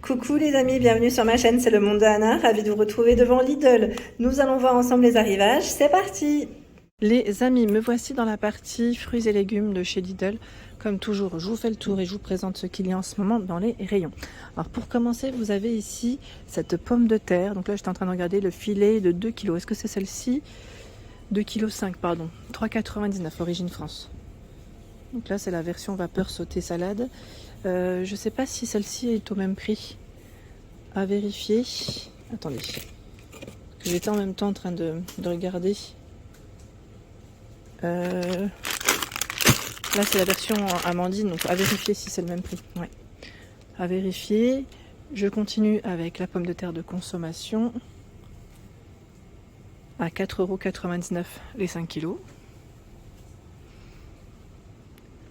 Coucou les amis, bienvenue sur ma chaîne, c'est le monde de Anna, ravie de vous retrouver devant Lidl. Nous allons voir ensemble les arrivages, c'est parti! Les amis, me voici dans la partie fruits et légumes de chez Lidl. Comme toujours, je vous fais le tour et je vous présente ce qu'il y a en ce moment dans les rayons. Alors pour commencer, vous avez ici cette pomme de terre. Donc là, j'étais en train de regarder le filet de 2 kg. Est-ce que c'est celle-ci? 2,5 kg, pardon. 3,99 origine France. Donc là, c'est la version vapeur sautée salade. Je ne sais pas si celle-ci est au même prix. À vérifier. Attendez. J'étais en même temps en train de regarder. Là, c'est la version Amandine, donc à vérifier si c'est le même prix. Ouais. À vérifier. Je continue avec la pomme de terre de consommation. À 4,99 € les 5 kg.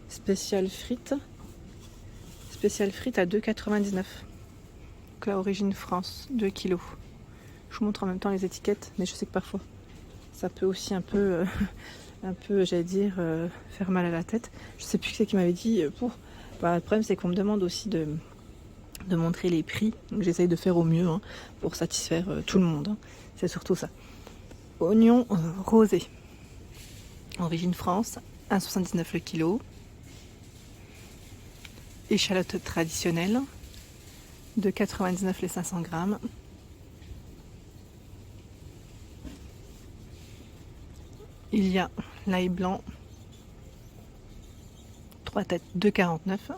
Spécial frites. Spécial frites à 2,99 €. Donc là, origine France, 2 kg. Je vous montre en même temps les étiquettes, mais je sais que parfois, ça peut aussi un peu, j'allais dire, faire mal à la tête. Je sais plus qui c'est qui m'avait dit. Le problème, c'est qu'on me demande aussi de montrer les prix. Donc j'essaye de faire au mieux pour satisfaire tout le monde. C'est surtout ça. Oignon rosé. Origine France, 1,79 € le kilo. Échalote traditionnelle, 2,99 € les 500 grammes. Il y a l'ail blanc, 3 têtes, 2,49 €.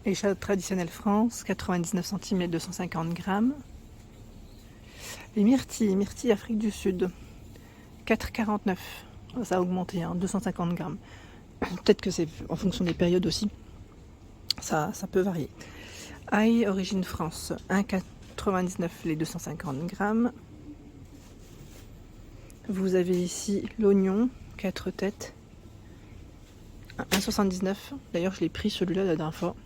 Échalote traditionnelle France, 99 centimes les 250 grammes. Les myrtilles Afrique du Sud, 4,49 €. Ça a augmenté, 250 grammes. Peut-être que c'est en fonction des périodes aussi. Ça peut varier. Ail origine France, 1,99 € les 250 grammes. Vous avez ici l'oignon, 4 têtes, 1,79 €. D'ailleurs, je l'ai pris celui-là la dernière fois.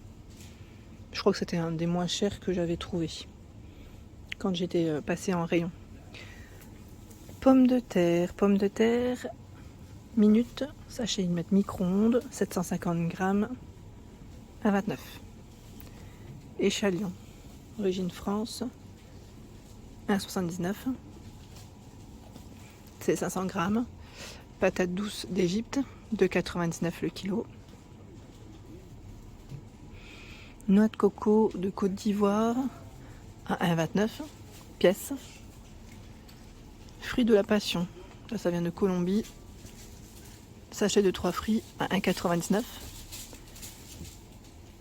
Je crois que c'était un des moins chers que j'avais trouvé quand j'étais passée en rayon. Pommes de terre, minute, sachet 1 mètre micro-ondes, 750 grammes, 1,29 €. Échalion, origine France, 1,79 €. C'est 500 grammes. Patates douces d'Égypte, 2,99 € le kilo. Noix de coco de Côte d'Ivoire, à 1,29 € pièce. Fruits de la passion, là ça vient de Colombie. Sachet de 3 fruits à 1,99 €.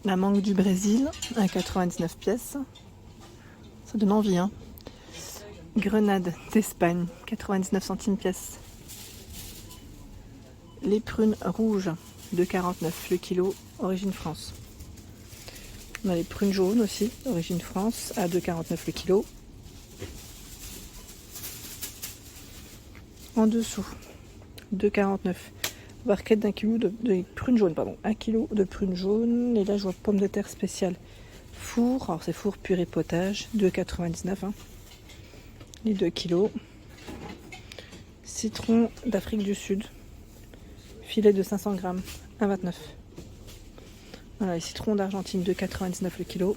La mangue du Brésil, 1,99 € pièce. Ça donne envie, Grenade d'Espagne, 99 centimes pièce. Les prunes rouges, 2,49 € le kilo, origine France. On a les prunes jaunes aussi, origine France, à 2,49 € le kilo. En dessous, 2,49 €. Barquette d'un kilo de prunes jaunes, pardon. 1 kg de prunes jaunes. Et là, je vois pommes de terre spéciales. Four, alors c'est four purée potage, 2,99 €. Les 2 kilos. Citron d'Afrique du Sud. Filet de 500 grammes, 1,29 €. Voilà, les citrons d'Argentine, 2,99 € le kilo.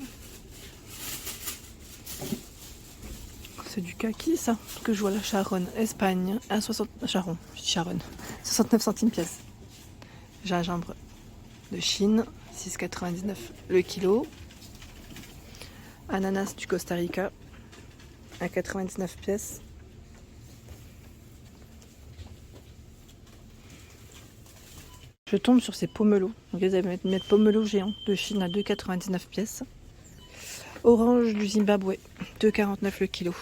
C'est du kaki, ça, que je vois la Charonne, Espagne, 69 centimes pièce. Gingembre de Chine, 6,99 € le kilo. Ananas du Costa Rica, 1,99 € pièce. Je tombe sur ces pomelos. Donc ils allaient mettre pomelos géants de Chine à 2,99 € pièce. Orange du Zimbabwe, 2,49 € le kilo.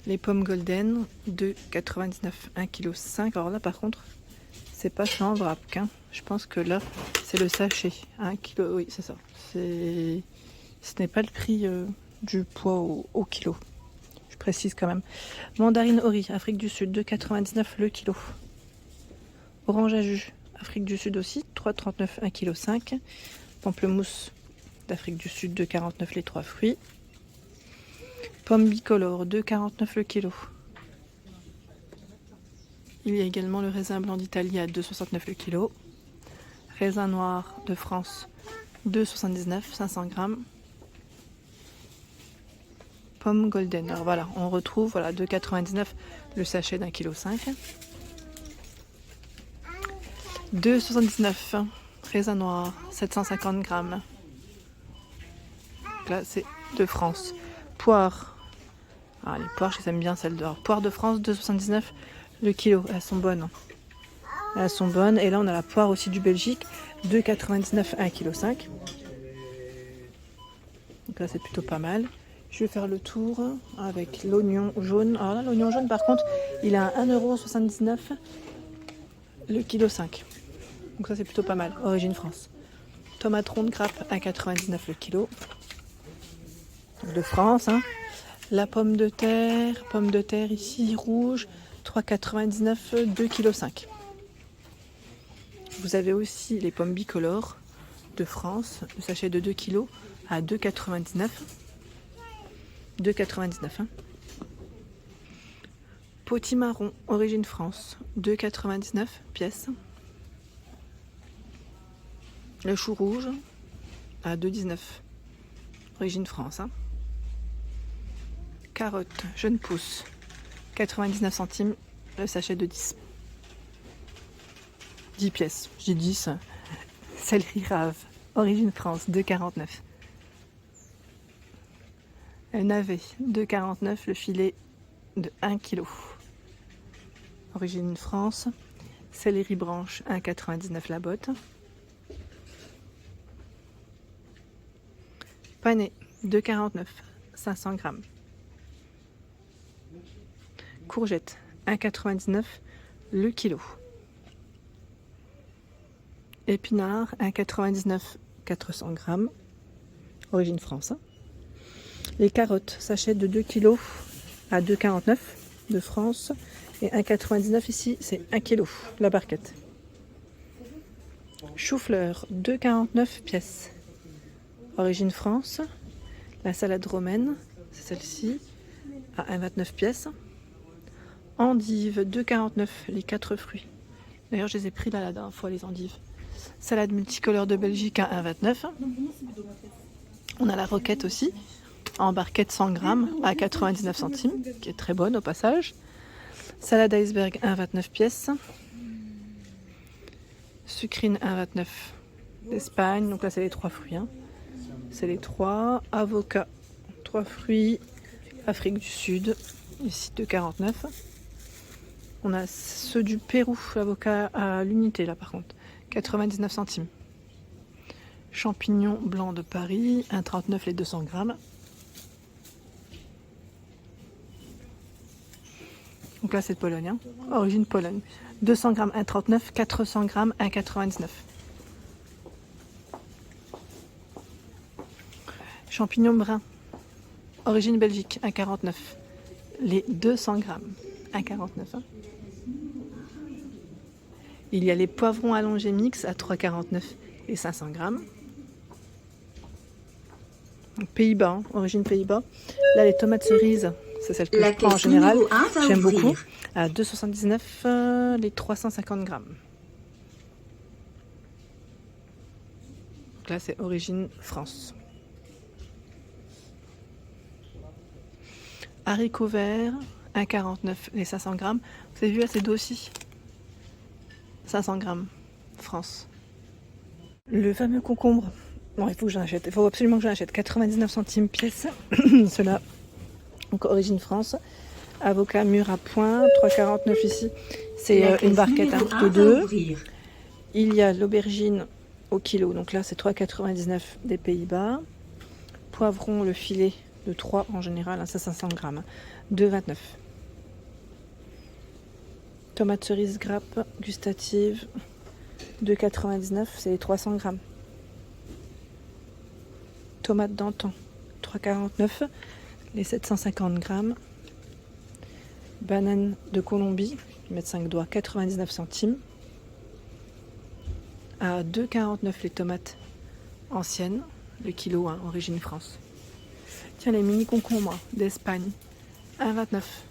Les pommes golden, 2,99 €, 1,5 kg. Alors là, par contre, c'est pas ça en vrac. Je pense que là, c'est le sachet. 1 kg, oui, c'est ça. Ce n'est pas le prix du poids au kilo. Je précise quand même. Mandarine Ori, Afrique du Sud, 2,99 € le kilo. Orange à jus, Afrique du Sud aussi, 3,39 €, 1,5 kg. Pamplemousse d'Afrique du Sud, 2,49 € les 3 fruits. Pommes bicolores, 2,49 € le kilo. Il y a également le raisin blanc d'Italie à 2,69 € le kilo. raisin noir de France, 2,79 €, 500 grammes. Pomme golden. Alors voilà, on retrouve 2,99 € le sachet d'1,5 kg. 2,79 €, raisin noir, 750 grammes. Donc là, c'est de France. Poire. Ah, les poires, j'aime bien celles d'or. Poire de France, 2,79 € le kilo. Elles sont bonnes. Elles sont bonnes. Et là, on a la poire aussi du Belgique, 2,99 €, 1,5 kg. Donc là, c'est plutôt pas mal. Je vais faire le tour avec l'oignon jaune. Alors là, l'oignon jaune, par contre, il est à 1,79 € le kilo 5. Donc ça, c'est plutôt pas mal. Origine France. Tomate ronde grappe, 1,99 € le kilo. Donc de France. La pomme de terre ici, rouge, 3,99 €, 2,5 kg. Vous avez aussi les pommes bicolores de France, le sachet de 2 kg à 2,99 €. 2,99 €. Potimarron, origine France, 2,99 € pièce. Le chou rouge à 2,19 €, origine France. Carotte, jeune pousse, 99 centimes, le sachet de 10. 10 pièces, j'ai 10. Céleri rave, origine France, 2,49 €. Navet, 2,49 € le filet de 1 kg. Origine France. Céleri branche, 1,99 € la botte. Panais, 2,49 €, 500 grammes. Courgette, 1,99 € le kilo. Épinards, 1,99 €, 400 grammes. Origine France. Les carottes, sachet de 2 kg à 2,49 € de France. Et 1,99 € ici, c'est 1 kg, la barquette. Chou-fleur, 2,49 € pièce. Origine France. La salade romaine, c'est celle-ci, à 1,29 € pièce. Endives, 2,49 € les 4 fruits. D'ailleurs, je les ai pris là la dernière fois, les endives. Salade multicolore de Belgique à 1,29 €. On a la roquette aussi, en barquette 100 grammes à 99 centimes, qui est très bonne au passage. Salade iceberg 1,29 pièces. Sucrine 1,29 d'Espagne, donc là c'est les 3 fruits. C'est les 3. Avocat, 3 fruits, Afrique du Sud, ici 2,49 €. On a ceux du Pérou, l'avocat à l'unité là par contre, 99 centimes. Champignons blancs de Paris, 1,39 € les 200 grammes. Donc là c'est de Pologne, origine Pologne. 200 grammes 1,39 €, 400 grammes 1,99 €. Champignons bruns, origine Belgique, 1,49 € les 200 grammes. 1,49 €. Il y a les poivrons allongés mix à 3,49 € et 500 grammes. Pays-Bas, origine Pays-Bas. Là, les tomates cerises, c'est celle que je prends en général. J'aime beaucoup. À 2,79 € les 350 grammes. Donc là, c'est origine France. Haricots verts, 1,49 € les 500 grammes. Vous avez vu, là, c'est doux aussi. 500 grammes, France. Le fameux concombre. Bon, il faut que j'en achète. Il faut absolument que j'en achète. 99 centimes pièce. Cela, donc origine France. Avocat mûr à point, 3,49 € ici. C'est une barquette de 2. Il y a l'aubergine au kilo. Donc là, c'est 3,99 € des Pays-Bas. Poivron, le filet de 3 en général, ça 500 grammes. 2,29 €. Tomate cerise grappe gustative, 2,99 €, c'est les 300 grammes. Tomate d'antan, 3,49 €, les 750 grammes. Banane de Colombie, je vais mettre 5 doigts, 99 centimes. À 2,49 € les tomates anciennes, le kilo, origine France. Tiens, les mini concombres d'Espagne, 1,29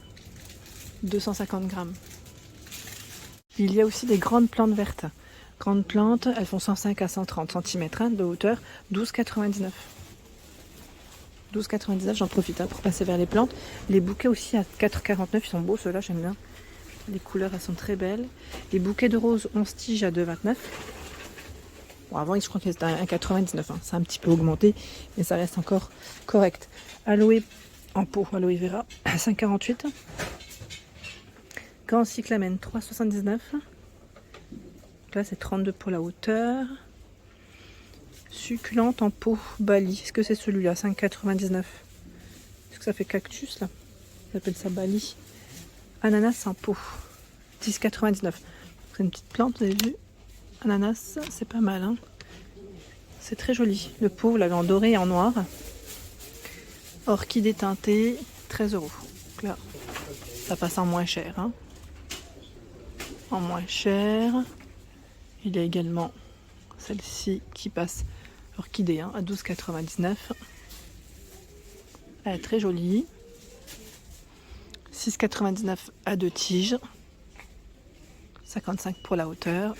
€, 250 grammes. Il y a aussi des grandes plantes vertes. Grandes plantes, elles font 105 à 130 cm de hauteur, 12,99. 12,99, j'en profite pour passer vers les plantes. Les bouquets aussi à 4,49, ils sont beaux ceux-là, j'aime bien. Les couleurs, elles sont très belles. Les bouquets de roses 11 tiges à 2,29. Bon, avant, je crois qu'ils étaient à 1,99. C'est un petit peu augmenté, mais ça reste encore correct. Aloe en pot, aloe vera, 5,48. Gant cyclamen, 3,79. Là, c'est 32 pour la hauteur. Succulente en pot, Bali. Est-ce que c'est celui-là, 5,99? Est-ce que ça fait cactus, là? On appelle ça Bali. Ananas en pot, 10,99. C'est une petite plante, vous avez vu? Ananas, c'est pas mal, hein. C'est très joli. Le pot, vous l'avez en doré et en noir. Orchidée teintée, 13 €. Donc là, ça passe en moins cher, hein. En moins cher. Il y a également celle-ci qui passe orchidée, hein, à 12,99. Elle est très jolie. 6,99 à 2 tiges. 55 pour la hauteur.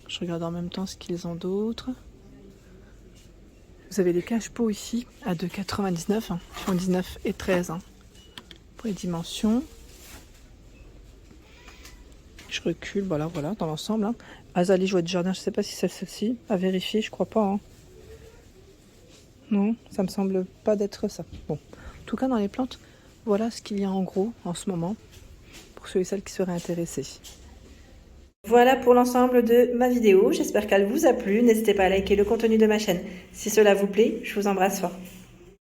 Je regarde en même temps ce qu'ils ont d'autres. Vous avez les cache-pots ici à 2,99. Ils font 19 et 13 pour les dimensions. Je recule, voilà, dans l'ensemble. Azalie jouet de jardin, je ne sais pas si c'est celle-ci. À vérifier, je crois pas. Non, ça me semble pas d'être ça. Bon, en tout cas, dans les plantes, voilà ce qu'il y a en gros en ce moment pour ceux et celles qui seraient intéressés. Voilà pour l'ensemble de ma vidéo. J'espère qu'elle vous a plu. N'hésitez pas à liker le contenu de ma chaîne. Si cela vous plaît, je vous embrasse fort.